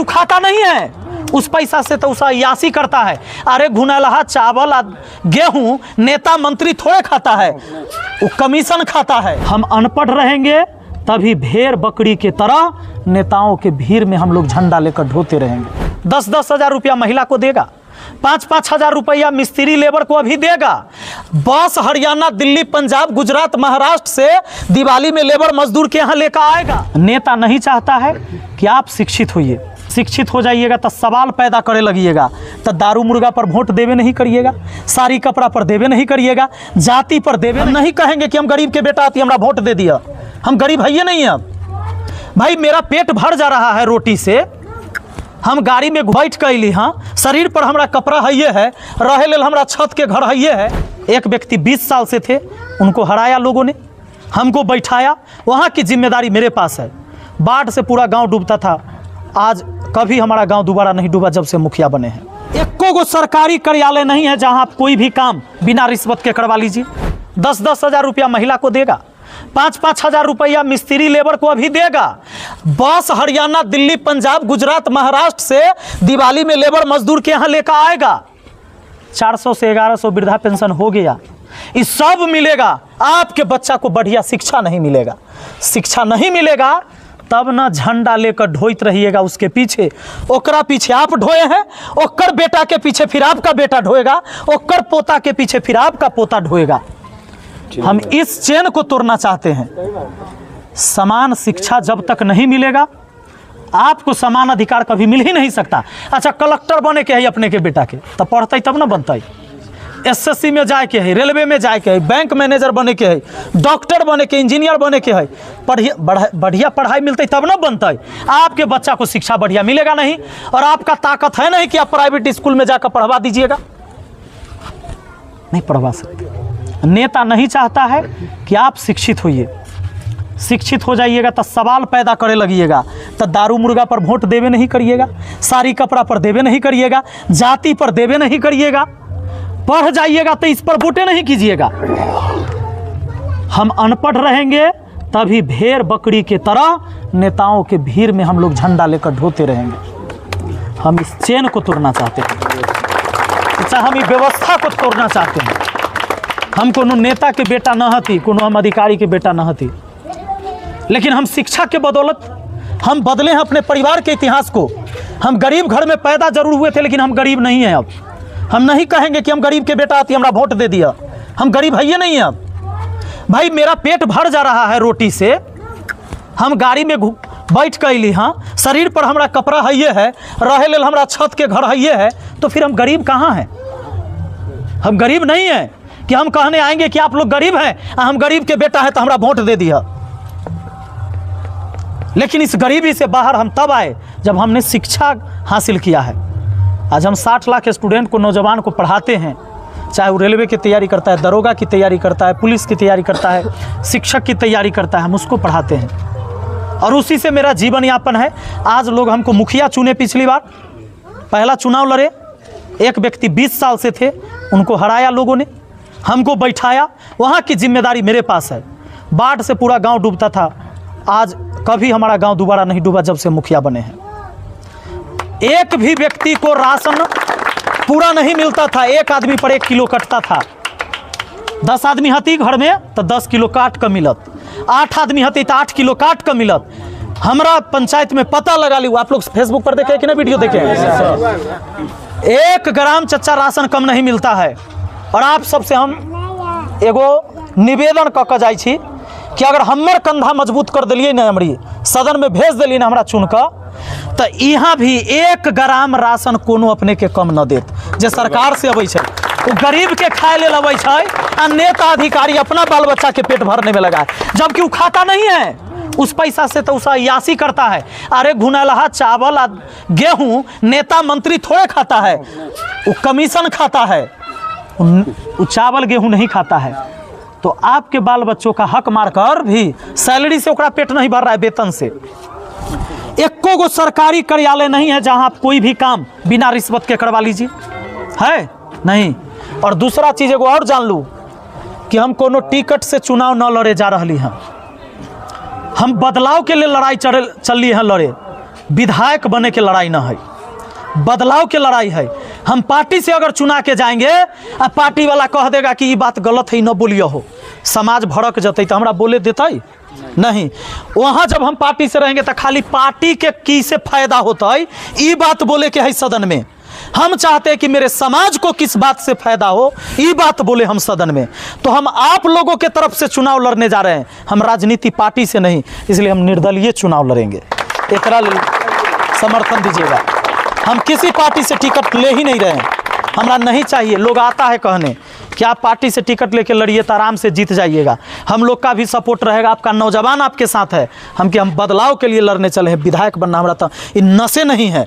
वो खाता नहीं है, उस पैसा से तो उसे अय्यासी करता है। अरे घुनलहा चावल गेहूं नेता मंत्री थोड़े खाता है, वो कमीशन खाता है। हम अनपढ़ रहेंगे तभी भेड़ बकरी के तरह नेताओं के भीड़ में हम लोग झंडा लेकर ढोते रहेंगे। 10-10 हजार रुपया महिला को देगा, 5-5 हजार रुपया मिस्त्री लेबर को अभी देगा। बस हरियाणा, दिल्ली, पंजाब, गुजरात, महाराष्ट्र से दिवाली में लेबर मजदूर के यहाँ लेकर आएगा। नेता नहीं चाहता है कि आप शिक्षित होइए, शिक्षित हो जाइएगा तो सवाल पैदा करे लगिएगा, तो दारू मुर्गा पर वोट देवे नहीं करिएगा, साड़ी कपड़ा पर देवे नहीं करिएगा, जाति पर देवे नहीं कहेंगे कि हम गरीब के बेटा आती हमारा वोट दे दिया, हम गरीब है नहीं। अब भाई मेरा पेट भर जा रहा है रोटी से, हम गाड़ी में बैठ के अली, हाँ शरीर पर हमारा कपड़ा है, रहे लेल हमारा छत के घर है। एक व्यक्ति 20 साल से थे, उनको हराया लोगों ने, हमको बैठाया, वहाँ की जिम्मेदारी मेरे पास है। बाढ़ से पूरा गांव डूबता था, आज कभी हमारा गांव दोबारा नहीं डूबा जब से मुखिया बने हैं। एको गो सरकारी कार्यालय नहीं है जहां आप कोई भी काम बिना रिश्वत के करवा लीजिए। 10-10 हजार रुपया महिला को देगा, 5-5 हजार रुपया मिस्त्री लेबर को अभी देगा। बस हरियाणा, दिल्ली, पंजाब, गुजरात, महाराष्ट्र से दिवाली में लेबर मजदूर के यहाँ लेकर आएगा। 400 से 1100 वृद्धा पेंशन हो गया, ये सब मिलेगा। आपके बच्चा को बढ़िया शिक्षा नहीं मिलेगा, शिक्षा नहीं मिलेगा तब ना झंडा लेकर ढोइत रहिएगा उसके पीछे। ओकरा पीछे आप ढोए हैं, ओकर बेटा के पीछे फिर आपका बेटा ढोएगा, ओकर पोता के पीछे फिर आपका पोता ढोएगा। हम इस चेन को तोड़ना चाहते हैं। समान शिक्षा जब तक नहीं मिलेगा आपको समान अधिकार कभी मिल ही नहीं सकता। अच्छा कलेक्टर बने के है अपने के बेटा के, तब पढ़ते तब ना बनते। एसएससी में जाए के है, रेलवे में जाए के है, बैंक मैनेजर बने के है, डॉक्टर बने के, इंजीनियर बने के है, बढ़िया पढ़ाई मिलते तब ना बनते। आपके बच्चा को शिक्षा बढ़िया मिलेगा नहीं, और आपका ताकत है नहीं कि आप प्राइवेट स्कूल में जाकर पढ़वा दीजिएगा, नहीं पढ़वा सकते। नेता नहीं चाहता है कि आप शिक्षित होइए, शिक्षित हो जाइएगा तो सवाल पैदा करे लगिएगा, तो दारू मुर्गा पर वोट देवे नहीं करिएगा, साड़ी कपड़ा पर देवे नहीं करिएगा, जाति पर देवे नहीं करिएगा, पढ़ जाइएगा तो इस पर वोटे नहीं कीजिएगा। हम अनपढ़ रहेंगे तभी भेड़ बकरी के तरह नेताओं के भीड़ में हम लोग झंडा लेकर ढोते रहेंगे। हम इस चेन को तोड़ना चाहते हैं, अच्छा हम इस व्यवस्था को तोड़ना चाहते हैं। हम कोनो नेता के बेटा न हती, कोनो हम अधिकारी के बेटा न हती, लेकिन हम शिक्षा के बदौलत हम बदले हैं अपने परिवार के इतिहास को। हम गरीब घर में पैदा जरूर हुए थे लेकिन हम गरीब नहीं हैं। अब हम नहीं कहेंगे कि हम गरीब के बेटा आती हमारा वोट दे दिया, हम गरीब है नहीं हैं। अब भाई मेरा पेट भर जा रहा है रोटी से, हम गाड़ी में बैठ के अली, हाँ शरीर पर हमारा कपड़ा है, रहे लेल हमारा छत के घर है, तो फिर हम गरीब कहाँ हैं? हम गरीब नहीं हैं कि हम कहने आएंगे कि आप लोग गरीब हैं, हम गरीब के बेटा है तो हमारा वोट दे दिया। लेकिन इस गरीबी से बाहर हम तब आए जब हमने शिक्षा हासिल किया है। आज हम 60 लाख स्टूडेंट को, नौजवान को पढ़ाते हैं, चाहे वो रेलवे की तैयारी करता है, दरोगा की तैयारी करता है, पुलिस की तैयारी करता है, शिक्षक की तैयारी करता है, हम उसको पढ़ाते हैं और उसी से मेरा जीवन यापन है। आज लोग हमको मुखिया चुने, पिछली बार पहला चुनाव लड़े, एक व्यक्ति 20 साल से थे, उनको हराया लोगों ने, हमको बैठाया, वहाँ की जिम्मेदारी मेरे पास है। बाढ़ से पूरा गाँव डूबता था, आज कभी हमारा गांव दोबारा नहीं डूबा जब से मुखिया बने हैं। एक भी व्यक्ति को राशन पूरा नहीं मिलता था, एक आदमी पर 1 किलो कटता था। 10 आदमी हती घर में तो 10 किलो काट कर मिलत, 8 आदमी हती तो 8 किलो काट कर मिलत। हमारा पंचायत में पता लगा ली, आप लोग फेसबुक पर देखे कि ना, वीडियो देखे, 1 ग्राम चच्चा राशन कम नहीं मिलता है। और आप सबसे हम एगो निवेदन कऽ जाइ छी कि अगर हमर कंधा मजबूत कर दिलिए ना, हमारी सदन में भेज दिलिए ना हमरा चुन कर, तो यहाँ भी 1 ग्राम राशन कोनो अपने के कम न देत। जे सरकार से अबै छै वो गरीब के खाए ले अबै छै, आ नेता अधिकारी अपना बाल बच्चा के पेट भरने में लगा है, जबकि वो खाता नहीं है। उस पैसा से तो उसे अय्यासी करता है। अरे घुनलहा चावल गेहूं नेता मंत्री थोड़े खाता है, वो कमीशन खाता है, वो चावल गेहूं नहीं खाता है। तो आपके बाल बच्चों का हक मारकर भी सैलरी से ओकरा पेट नहीं भर रहा है, वेतन से। एको गो सरकारी कार्यालय नहीं है जहां आप कोई भी काम बिना रिश्वत के करवा लीजिए, है नहीं। और दूसरा चीज एगो और जान लू कि हम कोनो टिकट से चुनाव न लड़े जा रही हैं, हम बदलाव के लिए लड़ाई चलिए हैं लड़े। विधायक बने के लड़ाई ना है, बदलाव के लड़ाई है। हम पार्टी से अगर चुना के जाएंगे आ पार्टी वाला कह देगा कि ये बात गलत है, न बोलिए हो, समाज भड़क जते तो हमरा बोले देता नहीं। वहाँ जब हम पार्टी से रहेंगे तो खाली पार्टी के की से फायदा होता है, ये बात बोले के है सदन में। हम चाहते हैं कि मेरे समाज को किस बात से फायदा हो, ये बात बोले हम सदन में। तो हम आप लोगों के तरफ से चुनाव लड़ने जा रहे हैं, हम राजनीति पार्टी से नहीं, इसलिए हम निर्दलीय चुनाव लड़ेंगे। एकरा समर्थन दीजिएगा। हम किसी पार्टी से टिकट ले ही नहीं रहे हैं, हमरा नहीं चाहिए। लोग आता है कहने कि आप पार्टी से टिकट लेके लड़िए तो आराम से जीत जाइएगा। हम लोग का भी सपोर्ट रहेगा, आपका नौजवान आपके साथ है। हम बदलाव के लिए लड़ने चले हैं। विधायक बनना हमारा तो इन नशे नहीं है।